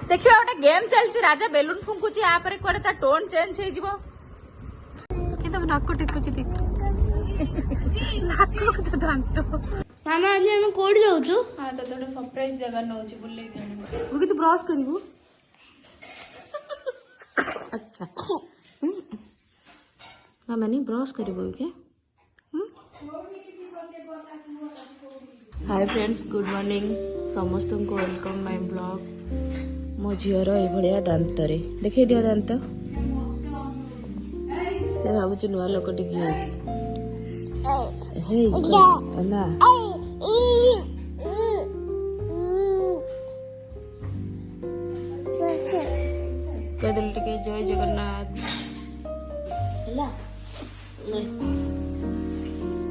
देखिए गोटे गेम चलती राजा बेलून फुंकुची या पर कुआडे ता टोन चेंज हो जिवो किंतु नाक टिकुची देख नाक को तो दांत मामा आज हम कोड जाउछु हां तो तोटे सरप्राइज जगह नउची बुले के वो कि तू ब्रश करिवो अच्छा मामा नहीं ब्रश करिवो के हाय फ्रेंड्स गुड मॉर्निंग समस्त को वेलकम माय ब्लॉग मो झीर ये दांत देखे दिया दांत से भावुच नुआ लोक ना कदल टिके जय जगन्नाथ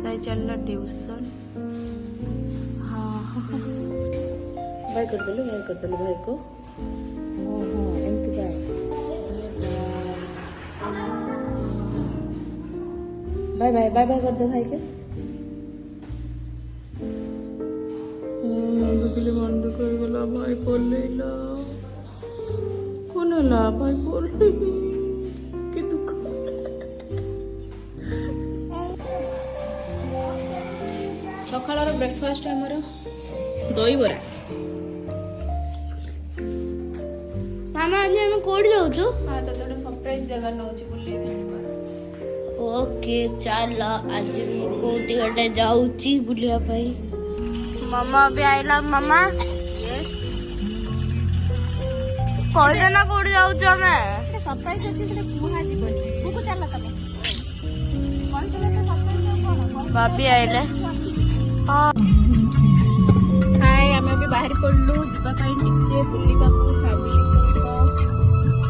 साई चल ट्यूशन हाँ भाई कर दलो भाई को बाय बाय बाय बाय कर दो भाई के बिजली बंद कर गला भाई पलेला कोन ला भाई पले के दुख सकाळर ब्रेकफास्ट हमर दही बरा मामा आज हम कोड जाउछु हां तो तोटे सरप्राइज जगह नउची बुले ओके चल आज कोटी गटे जाउची बुलिया भाई मामा भी आइला मामा यस कोई देना कोड जाउछु हमें सरप्राइज अछि से मुहा जीवन को चल तमे कौन से तो सरप्राइज कोन बाबी आइले हां हाय हमें भी बाहर पड़लु जीवा पाई ठीक से बुलिबा को फैमिली सहित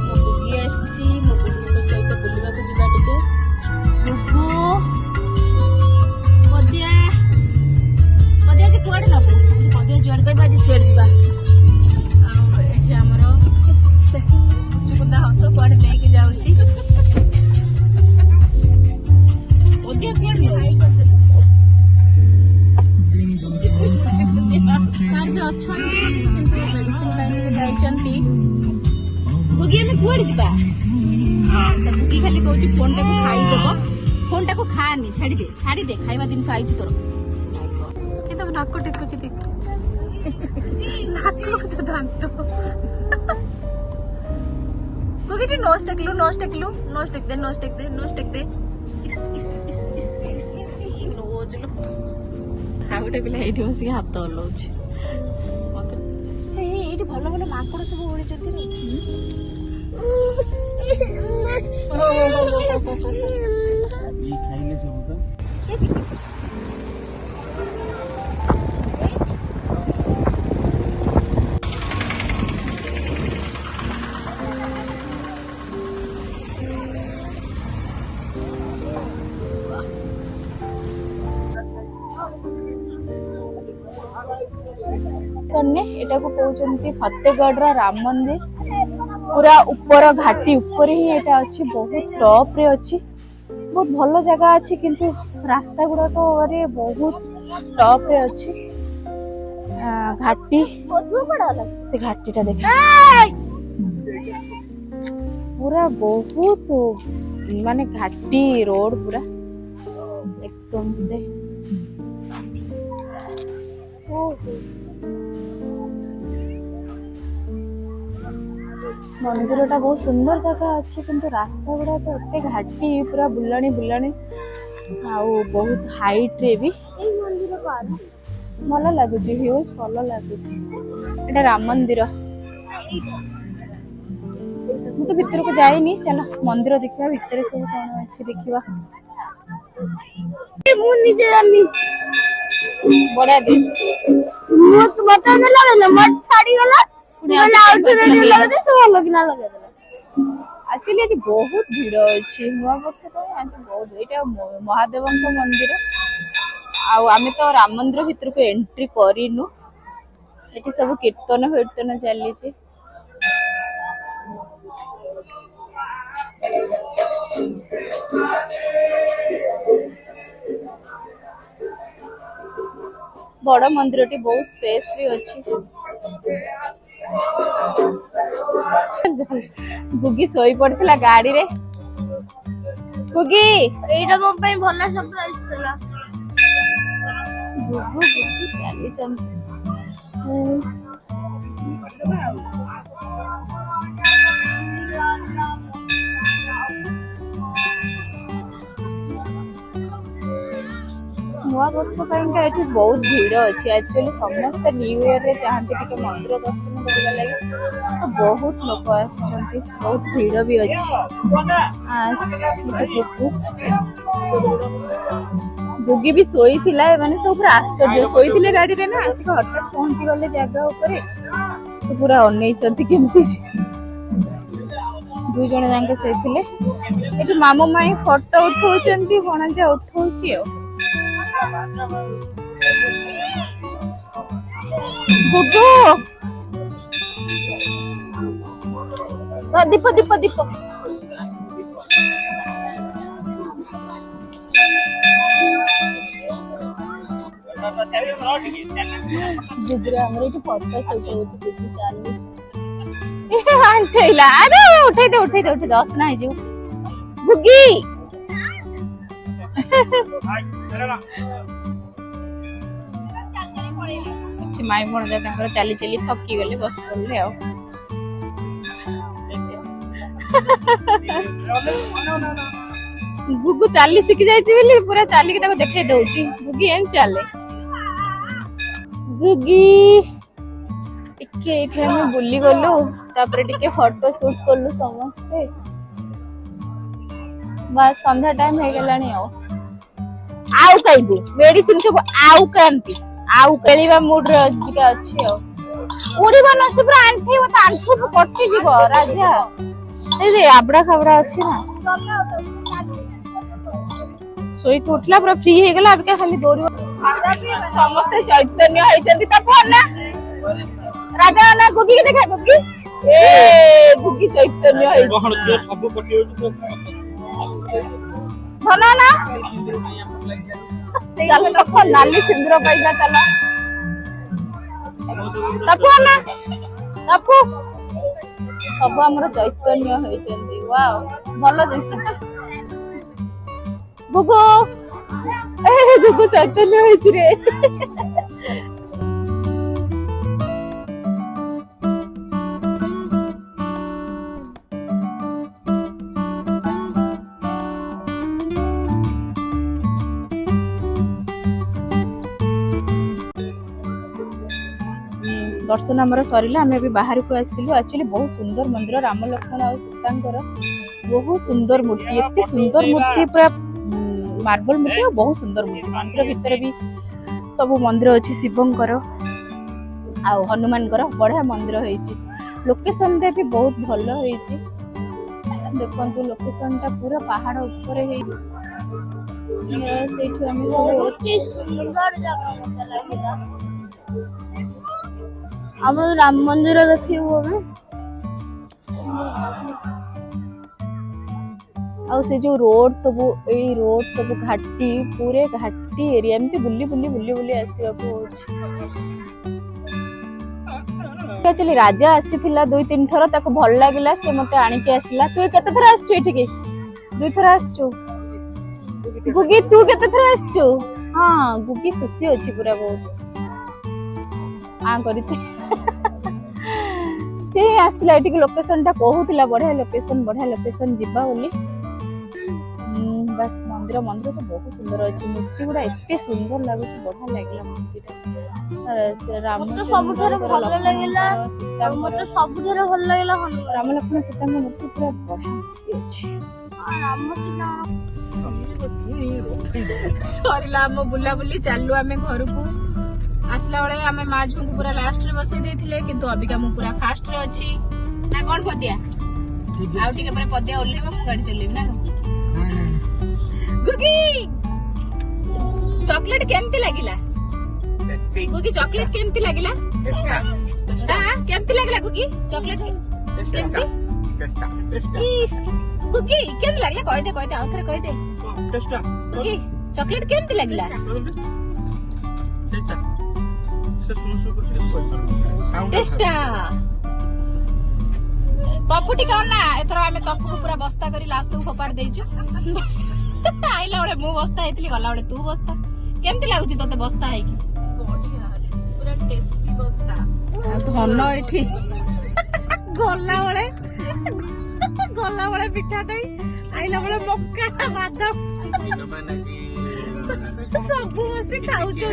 मो बुगी आछि मो बुगी को सहित बुलिबा को जीवा टिके बुबू मदिया मदिया जे कोड नबु मदिया जोन कई बाजी शेर जीवा आ ए हमरो चुकुंदा हसो कोड लेके जाउची मदिया कोड हाई कर दे सर जो अछंती किंतु मेडिसिन पाइन के जाइचंती बुगी में कोड जीवा अच्छा बुगी खाली कहूची फोन टा को खाई देबो फोन टा को खानी छाड़ी दे खाइबा दिन से आइची तोर कि तब नाक टिकुची देख नाक को तो दांत बुगी टी नोज टेक दे इस नोज लो हाउ गोटे पिला एठी बसी हाथ हलाउची एठी भलो भलो माकड़ सब उड़ी चंती खाइले सब तो ने एटा को कहउचंती फतेगढ़ राम मंदिर पूरा ऊपर घाटी ऊपर ही एटा अछि बहुत टॉप रे अछि बहुत भलो जगह अछि किंतु रास्ता गुडा तो अरे बहुत टॉप रे अछि घाटी से घाटी टा देखा पूरा बहुत माने घाटी रोड पूरा एकदम से मंदिर टा बहुत सुंदर जगह अच्छी किंतु रास्ता गुड़ा तो एते घाटी पूरा बुलाणी आउ बहुत हाइट रे भी भल लगुच व्यूज भल लगुच एटा राम मंदिर मु तो भीतर को जाइनी चलो मंदिर देखा भीतर सब कौन अच्छी देखा बड़ा दे एक्चुअली आज बहुत भीड़ अच्छी नुआ वर्ष आज बहुत ये महादेव मंदिर आम तो राम मंदिर भीतर को एंट्री करूँ ये सब कीर्तन कीर्तन चली बड़ मंदिर टी बहुत स्पेस भी अच्छी गुगी सोई पड़थिला गाड़ी रे गुगी एटा मो पे भला सरप्राइज थला गुगु गुगी चाली चल नवा वर्ष पाइंका एठी बहुत भीड़ अछि एक्चुअली समस्त न्यू ईयर रे चाहते कि मंदिर दर्शन करबा लागि तो बहुत लोक आछंती बहुत भीड़ भी अछि गुगी भी सोई थिला माने सब पूरा आश्चर्य सोई थिले गाड़ी रे ना आसी हठात पहुंची गले जगह ऊपर तो पूरा अनै चंती केमती दु जण जांके सोई थिले एठी मामू माई फोटो उठाउचंती भणजा उठाउची गुगु दीप दीप दीप गुगुरा हमरे एठी फोटो शूट होची गुगु चालुची आंठैला अरे उठै दे असना हे जो गुगी माई भणजा तांकर चाली चाली थकी गले बस पड़ले आ गुगु चाली सिखि जायछि बोली पूरा चाली के ताको देखाई दउछि गुगी एन चाले गुगी टिके एठे हम बुली गलु तापरे टिके फोटो शूट करलु समस्ते बस संध्या टाइम हे गलानी आउ कइबु मेडिसिन सब आउ कांती आउ केलिबा मूड रे अधिका अछि उड़ी बनस पूरा आंठी वो आंठू कटि जीव राजा ए जे आबड़ा खबरा अछि ना सोई तो उठला पूरा फ्री हे गला अब के खाली दौड़ी समस्त चैतन्य है जंती त फोन ना राजा ना गुगी के देखा गुगी ए गुगी चैतन्य है कोन के सब पटी भला ना चल रखो नाली सिंदूर पाइगा चल तपु ना तपु सब हमर चैतन्य होई चंदी वाओ भलो दिसुची गुगु ए गुगु चैतन्य होई छि रे दर्शन आमर सरिला आम अभी बाहर को आसिलु एक्चुअली बहुत सुंदर मंदिर राम लक्ष्मण और सीतांकर बहुत सुंदर मूर्ति एते सुंदर मूर्ति पूरा मार्बल मूर्ति और बहुत सुंदर मूर्ति मंदिर भीतर भी सब मंदिर अछि शिवंकर आ हनुमानकर बढ़िया मंदिर होईची लोकेशन रे भी बहुत भलो होईची देखंतु लोकेशन ता पूरा पहाड़ ऊपर हे सेठु हम सब सुंदर जगह मत लागिला हम राम मंदिर देखियो हमें आ से जो रोड सब घाटी पूरे घाटी एरिया एमती बुली बुली बुली बुली आसीबा को एक्चुअली राजा आसीथिला 2-3 थर ताको भल लागिला से मते आनी के आसीला तू केते थर आछछु एठी के 2 थर आछछु गुगी तू केते थर आछछु हां गुगी खुशी अछि पूरा बहुत आ करि छी से आस्तिला एठी के लोकेशन ता कहूतिला बढ़िया लोकेशन जिबा बोली बस मंदिर तो बहुत सुंदर अछि मूर्ति गुडा एते सुंदर लागु बढ़िया लागला मंदिर से राम तो सबथरे भल लागला सीता तो सबथरे भल लागला राम लक्ष्मण सीता के मूर्ति पूरा बढ़िया अछि राम सीता सॉरी ला हम बुला बुली चालू आमे घर को आसला बेले आमे माझू को पूरा लास्ट रे बसै देथिले किंतु अबिका मु पूरा फास्ट रे अछि ना कोन पदिया आउ टिके पर पदिया ओल्लेबा मु गाड़ी चलेबी ना गुगी चॉकलेट केमती लागिला गुगी चॉकलेट केमती लागिला हां केमती लागिला गुगी चॉकलेट केमती इस गुगी केमती लागिला कहि दे आउथरे कहि दे गुगी चॉकलेट केमती लागिला टेस्टा तपु टिके ना एथर आमे तपु को पूरा बस्ता करी लास्ट को फोपाड़ देइछु आइला बळे मु बस्ता हेतली गला बळे तू बस्ता केमति लागुची तते बस्ता है कि पूरा टेस्टी बस्ता धन एठी गला बळे पिठा दई आइला बळे मक्का बादाम सब बसी खाउछु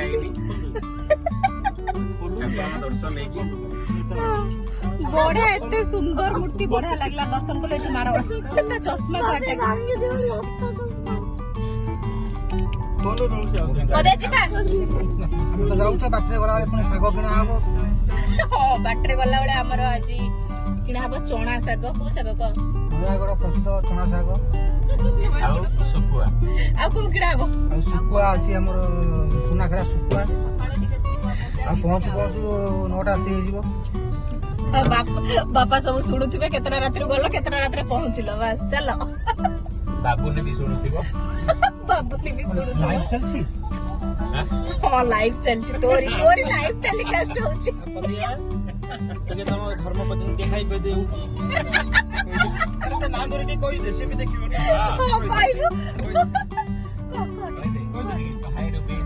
बढ़िया एते सुंदर मूर्ति बढ़िया लगला दर्शन कले एठी मारा चश्मा काटे कदे जिबा हम तो जाऊ तो बाटरे गला पुनी साग किना आबो हां बाटरे गला बळे हमर आज किना हबो चना साग को साग को नयागड़ प्रसिद्ध चना साग आ कोन किना हबो आ सुकुआ अछि हमर सुनाखरा सुकुआ आ पहुंच नोटा ते जीवो बापा सब शुणुवे केतना रात्रि गल केतना रात्रि पहुंचलो बस चलो बाबू ने भी शुणुथिबो बाबू ने भी शुणुथिबो लाइव चलछि हां लाइव चलछि तोरी लाइव टेलीकास्ट होछि तके तम धर्म पत्नी देखाई पे देउ अरे त ना दोरी कोई दे से भी देखिबो हां पाइबो हाय रुबी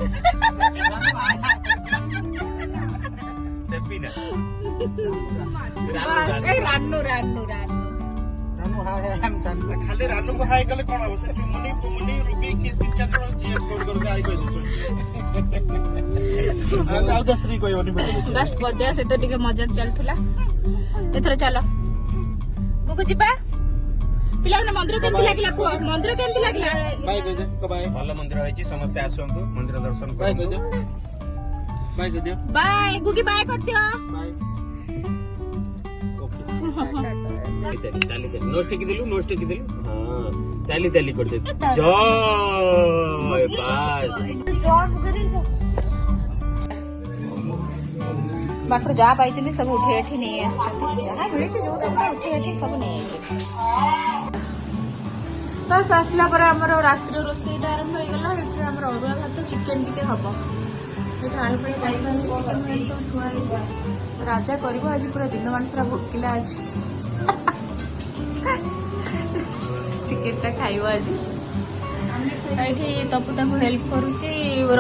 तेपिना रानू हाय हम चल खाली रानू को हाय गले कोन आवश्यक चुमनी पुमनी रुबी के तीन चार ये फोन करके आई गई आउ दसरी कोई बनी बस बदया से तो टिके मजा चलथुला एथरा चलो गुगु जिबा पिला ने मंदिर केमति लागिला को मंदिर केमति लागिला बाय गजे को बाय भलो मंदिर होइची समस्त आसंतु मंदिर दर्शन कर बाय गजे बाय गुगी बाय कर दियो बाय नोस्ट की दिलु हां ताली कर दे जय बस बाटर जा पाई छनी सब उठे एठी नहीं आछथि जहा मिले छै जो उठे एठी सब नहीं बस आसला पर हमर रात्रि रोसेटा आरंभ हो गेला एठी हमर अरुआ भात चिकन टिके हबो एठी आलू पड़े बसना छै चिकन में सब थुआ छै राजा करबो आज पूरा दिन मानसरा भोकिला अछि चिकन टा खाइबो आज एठी तपु ताको हेल्प करूची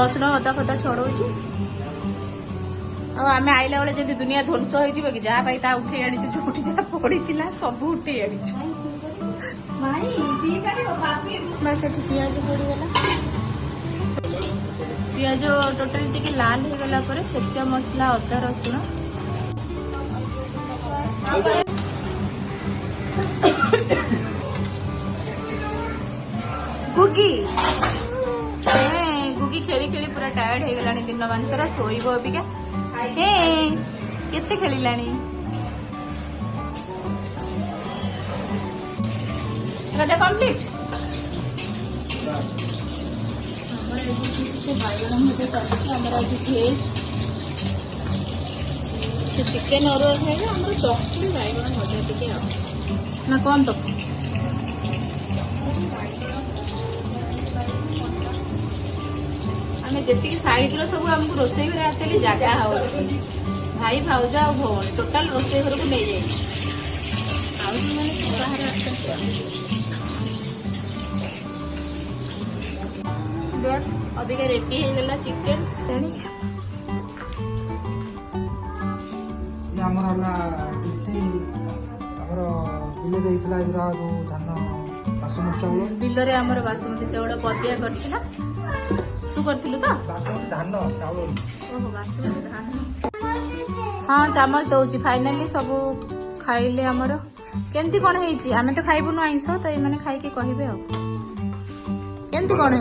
रसुण अदा फदा छड़ौची आमे आइला बेले जब दुनिया ध्वंस हो कि जहाँ पाई ता उठे आनी जोटी जहाँ पड़ी सब उठे आनी बस पियाज पड़गला पियाज टोटाल टी लाल हो गला छेचा मसला अदा रसुण गुगी गुगी खेली खेली पूरा टायर्ड हो गलानी दिन मान सारा शोब अबिका केते खेलिलानी राजा कंप्लीट बैगन मध्य चलती आज भेज से चिकेन अरुआ खाइले आम चकली बैगन मजा टे ना कौन तो जी सैज सब आमको रोसे घर एक्चुअली जगह हो भाई भाउज आ भौणी टोटाल रोसे घर को नहीं जाए बाहर बस अबिका रेडी हो गला चिकन बिल बासमती चाउल पदिया करथिला हाँ चामच दौची फाइनाली सब खाइले आमर केमती कौन आमे तो खाइबुनु आइंस तो ये खाइके कहिबे केमती कौन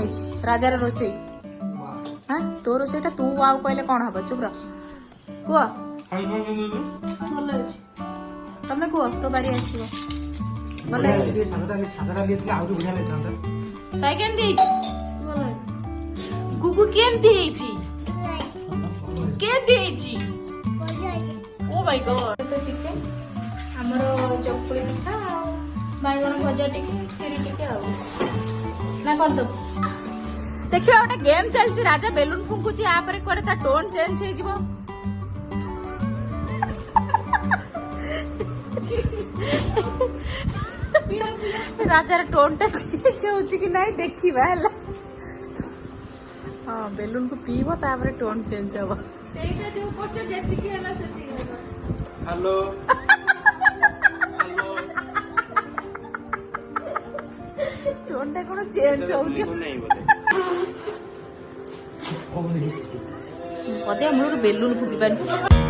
राजार रोसे हाँ तो रोसेटा तू आउ कहले कौन हम चुप रह कुह तमें कुह तो बारी आसो साई केमती गुगु केमती ओ माय गॉड तो चिकन हमरो चकुली पिठा बैगन भजा टिके खीरी टिके ना कर दो देखियो ओटा गेम चलची राजा बेलून फुंकुची आ परे करे ता टोन चेंज हे जीवो ରାଜାର ଟୋନ୍ ଟା ଚେଞ୍ଜ ହଉଛି କି ନାଇଁ ଦେଖିବା ହେଲା। ହଁ ବେଲୁନ କୁ ପିଇବ ତାପରେ ଟୋନ୍ ଚେଞ୍ଜ ହବ। ସେଇଟା ଯୋଉ କରୁଛ ଯେତିକି ହେଲା ସେତିକି ହେଲା। ହ୍ୟାଲୋ ଟୋନ୍ ଟା କଣ ଚେଞ୍ଜ ହଉନି ବୋଧେ ମୂଳରୁ ବେଲୁନ ଫୁଟି ପାରୁନି।